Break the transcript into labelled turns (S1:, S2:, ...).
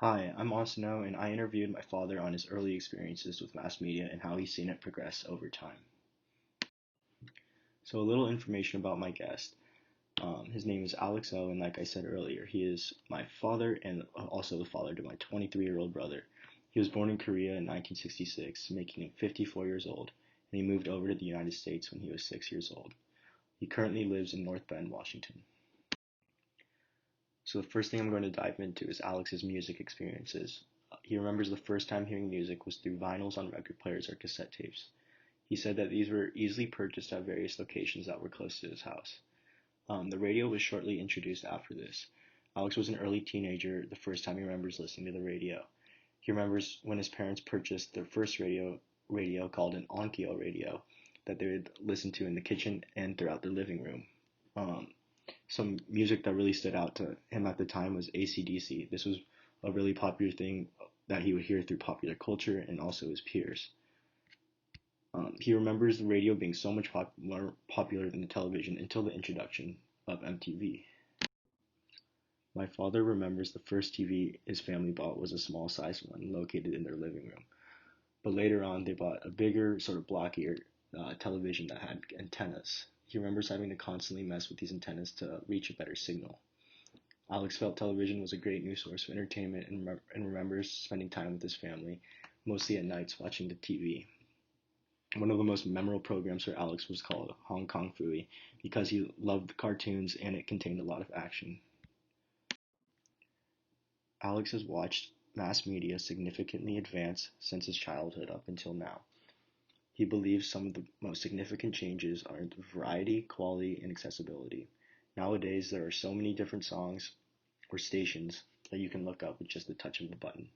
S1: Hi, I'm Asano, and I interviewed my father on his early experiences with mass media and how he's seen it progress over time. So, a little information about my guest. His name is Alex O, and like I said earlier, he is my father and also the father to my 23-year-old brother. He was born in Korea in 1966, making him 54 years old, and he moved over to the United States when he was 6 years old. He currently lives in North Bend, Washington. So the first thing I'm going to dive into is Alex's music experiences. He remembers the first time hearing music was through vinyls on record players or cassette tapes. He said that these were easily purchased at various locations that were close to his house. The radio was shortly introduced after this. Alex was an early teenager the first time he remembers listening to the radio. He remembers when his parents purchased their first radio called an Onkyo radio that they would listen to in the kitchen and throughout their living room. Um, some music that really stood out to him at the time was AC/DC. This was a really popular thing that he would hear through popular culture and also his peers. He remembers the radio being so much more popular than the television until the introduction of MTV. My father remembers the first TV his family bought was a small sized one located in their living room. But later on, they bought a bigger, sort of blockier television that had antennas. He remembers having to constantly mess with these antennas to reach a better signal. Alex felt television was a great new source of entertainment and remembers spending time with his family, mostly at nights watching the TV. One of the most memorable programs for Alex was called Hong Kong Phooey because he loved the cartoons and it contained a lot of action. Alex has watched mass media significantly advance since his childhood up until now. He believes some of the most significant changes are in the variety, quality, and accessibility. Nowadays, there are so many different songs or stations that you can look up with just the touch of a button.